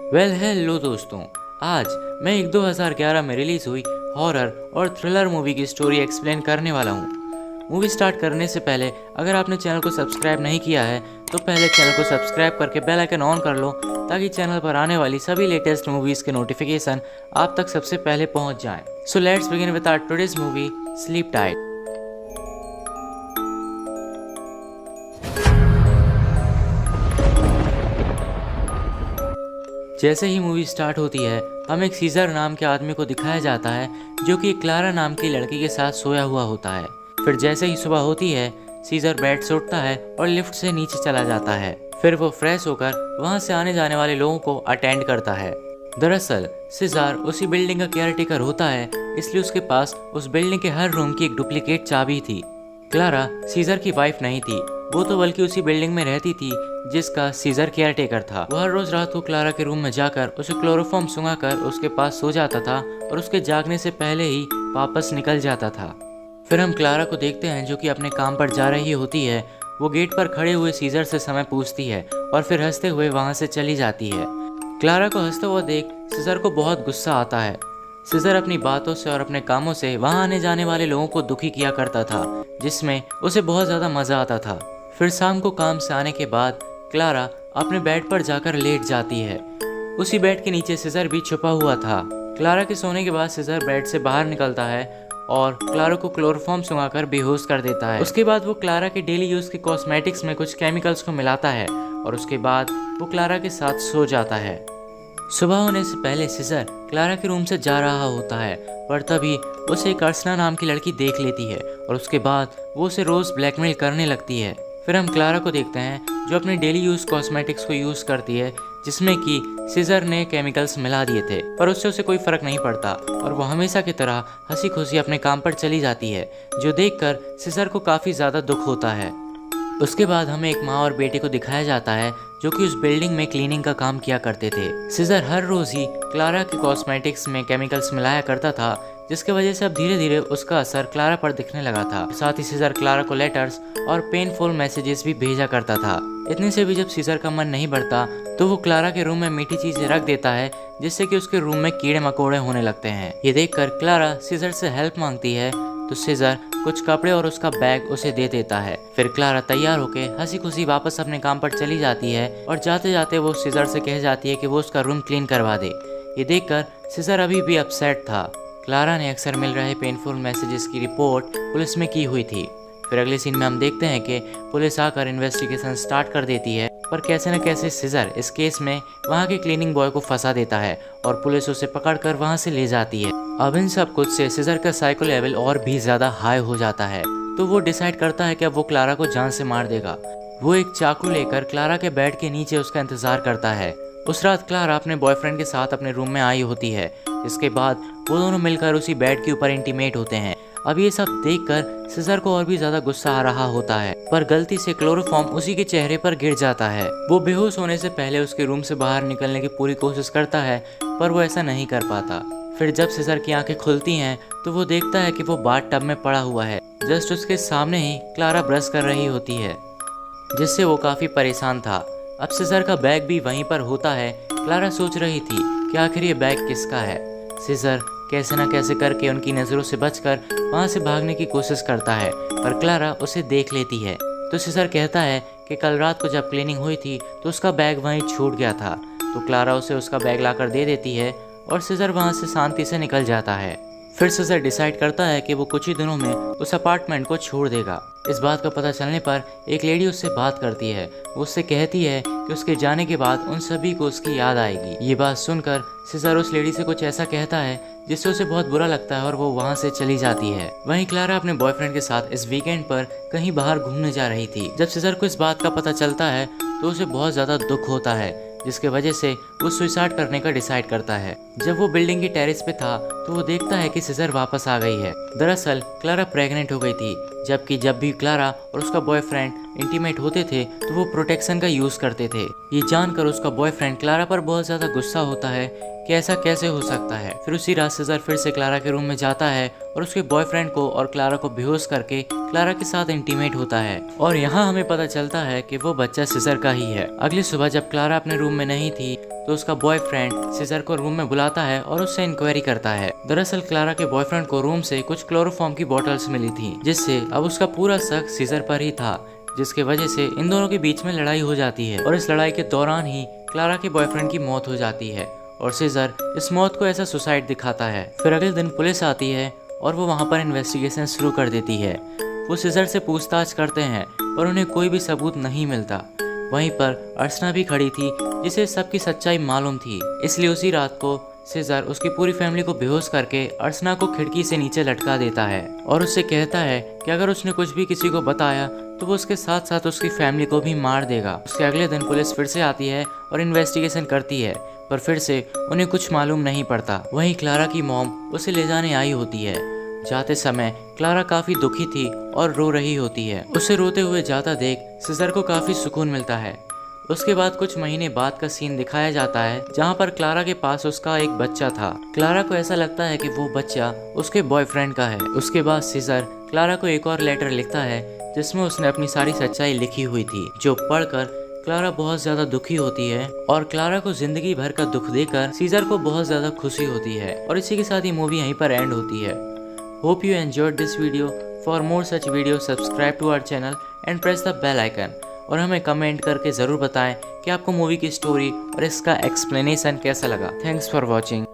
Hello दोस्तों। आज मैं एक 2011 में रिलीज हुई हॉरर और थ्रिलर मूवी की स्टोरी एक्सप्लेन करने वाला हूँ। मूवी स्टार्ट करने से पहले अगर आपने चैनल को सब्सक्राइब नहीं किया है तो पहले चैनल को सब्सक्राइब करके बेल आइकन ऑन कर लो ताकि चैनल पर आने वाली सभी लेटेस्ट मूवीज के नोटिफिकेशन आप तक सबसे पहले पहुँच जाएं। So let's begin with our today's movie sleep tight. जैसे ही मूवी स्टार्ट होती है हम एक सीजर नाम के आदमी को दिखाया जाता है जो कि क्लारा नाम की लड़की के साथ सोया हुआ होता है। फिर जैसे ही सुबह होती है सीजर बेड से उठता है और लिफ्ट से नीचे चला जाता है। फिर वो फ्रेश होकर वहां से आने जाने वाले लोगों को अटेंड करता है। दरअसल सीजर उसी बिल्डिंग का केयरटेकर होता है, इसलिए उसके पास उस बिल्डिंग के हर रूम की एक डुप्लीकेट चाबी थी। क्लारा सीजर की वाइफ नहीं थी, वो तो बल्कि उसी बिल्डिंग में रहती थी जिसका सीजर केयरटेकर था। वो हर रोज रात को क्लारा के रूम में जाकर उसे क्लोरोफॉर्म सुंघाकर उसके पास सो जाता था और उसके जागने से पहले ही वापस निकल जाता था। फिर हम क्लारा को देखते हैं जो कि अपने काम पर जा रही होती है। वो गेट पर खड़े हुए सीजर से समय पूछती है और फिर हंसते हुए वहां से चली जाती है। क्लारा को हंसता हुआ देख सीजर को बहुत गुस्सा आता है। सीजर अपनी बातों से और अपने कामों से वहां आने जाने वाले लोगों को दुखी किया करता था, जिसमें उसे बहुत ज्यादा मजा आता था। फिर शाम को काम से आने के बाद क्लारा अपने बेड पर जाकर लेट जाती है। उसी बेड के नीचे सीजर भी छुपा हुआ था। क्लारा के सोने के बाद सीजर बेड से बाहर निकलता है और क्लारा को क्लोरोफॉर्म सुंघाकर बेहोश कर देता है। उसके बाद वो क्लारा के डेली यूज के कॉस्मेटिक्स में कुछ केमिकल्स को मिलाता है और उसके बाद वो क्लारा के साथ सो जाता है। सुबह होने से पहले सीजर क्लारा के रूम से जा रहा होता है, पर तभी उसे एक अर्चना नाम की लड़की देख लेती है और उसके बाद वो उसे रोज ब्लैकमेल करने लगती है। फिर हम क्लारा को देखते हैं जो अपने डेली यूज कॉस्मेटिक्स को यूज करती है, जिसमें कि सीजर ने केमिकल्स मिला दिए थे, पर उससे उसे कोई फर्क नहीं पड़ता और वो हमेशा की तरह हंसी खुशी अपने काम पर चली जाती है, जो देखकर सीजर को काफी ज्यादा दुख होता है। उसके बाद हमें एक माँ और बेटे को दिखाया जाता है जो कि उस बिल्डिंग में क्लीनिंग का काम किया करते थे। सीजर हर रोज ही क्लारा के कॉस्मेटिक्स में केमिकल्स मिलाया करता था, जिसकी वजह से अब धीरे धीरे उसका असर क्लारा पर दिखने लगा था। साथ ही सीजर क्लारा को लेटर्स और पेनफुल मैसेजेस भी भेजा करता था। इतने से भी जब सीजर का मन नहीं भरता तो वो क्लारा के रूम में मीठी चीजें रख देता है, जिससे कि उसके रूम में कीड़े मकोड़े होने लगते हैं। ये देखकर क्लारा सीजर से हेल्प मांगती है तो सीजर कुछ कपड़े और उसका बैग उसे दे देता है। फिर क्लारा तैयार होके हंसी खुशी वापस अपने काम पर चली जाती है और जाते जाते वो सीजर से कह जाती है कि वो उसका रूम क्लीन करवा दे। ये देखकर सीजर अभी भी अपसेट था। क्लारा ने अक्सर मिल रहे पेनफुल मैसेजेस की रिपोर्ट पुलिस में की हुई थी। फिर अगले सीन में हम देखते हैं कि पुलिस आकर इन्वेस्टिगेशन स्टार्ट कर देती है, पर कैसे न कैसे सीजर इस केस में वहाँ के क्लीनिंग बॉय को फंसा देता है और पुलिस उसे पकड़कर वहाँ से ले जाती है। अब इन सब कुछ से सीजर का साइको लेवल और भी ज्यादा हाई हो जाता है, तो वो डिसाइड करता है कि अब वो क्लारा को जान से मार देगा। वो एक चाकू लेकर क्लारा के बेड के नीचे उसका इंतजार करता है। उस रात क्लारा अपने बॉयफ्रेंड के साथ अपने रूम में आई होती है। इसके बाद वो दोनों मिलकर उसी बेड के ऊपर इंटीमेट होते हैं। अब ये सब देखकर सीजर को और भी ज्यादा गुस्सा आ रहा होता है, पर गलती से क्लोरोफॉर्म उसी के चेहरे पर गिर जाता है। वो बेहोश होने से पहले उसके रूम से बाहर निकलने की पूरी कोशिश करता है, पर वो ऐसा नहीं कर पाता। फिर जब सीजर की आंखें खुलती हैं तो वो देखता है कि वो बाथ टब में पड़ा हुआ है। जस्ट उसके सामने ही क्लारा ब्रश कर रही होती है, जिससे वो काफी परेशान था। अब सीजर का बैग भी वहीं पर होता है। क्लारा सोच रही थी कि आखिर ये बैग किसका है। सीजर कैसे न कैसे करके उनकी नज़रों से बचकर वहाँ से भागने की कोशिश करता है, पर क्लारा उसे देख लेती है। तो सीजर कहता है कि कल रात को जब क्लीनिंग हुई थी तो उसका बैग वहीं छूट गया था। तो क्लारा उसे उसका बैग लाकर दे देती है और सीजर वहाँ से शांति से निकल जाता है। फिर सीजर डिसाइड करता है कि वो कुछ ही दिनों में उस अपार्टमेंट को छोड़ देगा। इस बात का पता चलने पर एक लेडी उससे बात करती है। वो उससे कहती है कि उसके जाने के बाद उन सभी को उसकी याद आएगी। ये बात सुनकर सीजर उस लेडी से कुछ ऐसा कहता है जिससे उसे बहुत बुरा लगता है और वो वहाँ से चली जाती है। वहीं क्लारा अपने बॉयफ्रेंड के साथ इस वीकेंड पर कहीं बाहर घूमने जा रही थी। जब सीजर को इस बात का पता चलता है तो उसे बहुत ज्यादा दुख होता है, जिसके वजह से वो सुसाइड करने का डिसाइड करता है। जब वो बिल्डिंग की टेरेस पे था तो वो देखता है कि सीजर वापस आ गई है। दरअसल क्लारा प्रेग्नेंट हो गई थी, जबकि जब भी क्लारा और उसका बॉयफ्रेंड इंटीमेट होते थे तो वो प्रोटेक्शन का यूज करते थे। ये जानकर उसका बॉयफ्रेंड क्लारा पर बहुत ज्यादा गुस्सा होता है कि ऐसा कैसे हो सकता है। फिर उसी रात सीजर फिर से क्लारा के रूम में जाता है और उसके बॉयफ्रेंड को और क्लारा को बेहोश करके क्लारा के साथ इंटीमेट होता है और यहाँ हमें पता चलता है कि वो बच्चा सीजर का ही है। अगली सुबह जब क्लारा अपने रूम में नहीं थी तो उसका बॉयफ्रेंड सीजर को रूम में बुलाता है और उससे इंक्वायरी करता है। दरअसल क्लारा के बॉयफ्रेंड को रूम से कुछ क्लोरोफॉर्म की बोतल्स मिली थी, जिससे अब उसका पूरा शक सीजर पर ही था, जिसकी वजह से इन दोनों के बीच में लड़ाई हो जाती है और इस लड़ाई के दौरान ही क्लारा के बॉयफ्रेंड की मौत हो जाती है और सीजर इस मौत को ऐसा सुसाइड दिखाता है। फिर अगले दिन पुलिस आती है और वो वहाँ पर इन्वेस्टिगेशन शुरू कर देती है। वो सीजर से पूछताछ करते हैं पर उन्हें कोई भी सबूत नहीं मिलता। वहीं पर अर्चना भी खड़ी थी, जिसे सबकी सच्चाई मालूम थी, इसलिए उसी रात को सीजर उसकी पूरी फैमिली को बेहोश करके अर्चना को खिड़की से नीचे लटका देता है और उससे कहता है कि अगर उसने कुछ भी किसी को बताया तो वो उसके साथ साथ उसकी फैमिली को भी मार देगा। उसके अगले दिन पुलिस फिर से आती है और इन्वेस्टिगेशन करती है, पर फिर से उन्हें कुछ मालूम नहीं पड़ता। वहीं क्लारा की मॉम उसे ले जाने आई होती है। जाते समय क्लारा काफी दुखी थी और रो रही होती है। उसे रोते हुए जाता देख सीजर को काफी सुकून मिलता है। उसके बाद कुछ महीने बाद का सीन दिखाया जाता है, जहाँ पर क्लारा के पास उसका एक बच्चा था। क्लारा को ऐसा लगता है कि वो बच्चा उसके बॉयफ्रेंड का है। उसके बाद सीजर क्लारा को एक और लेटर लिखता है, जिसमें उसने अपनी सारी सच्चाई लिखी हुई थी, जो पढ़कर क्लारा बहुत ज्यादा दुखी होती है और क्लारा को जिंदगी भर का दुख देकर सीजर को बहुत ज्यादा खुशी होती है। और इसी के साथ ही मूवी यहीं पर एंड होती है। Hope you enjoyed this video. For more such video subscribe to our channel and press the bell icon. और हमें कमेंट करके ज़रूर बताएं कि आपको मूवी की स्टोरी और इसका एक्सप्लेनेशन कैसा लगा। Thanks for watching.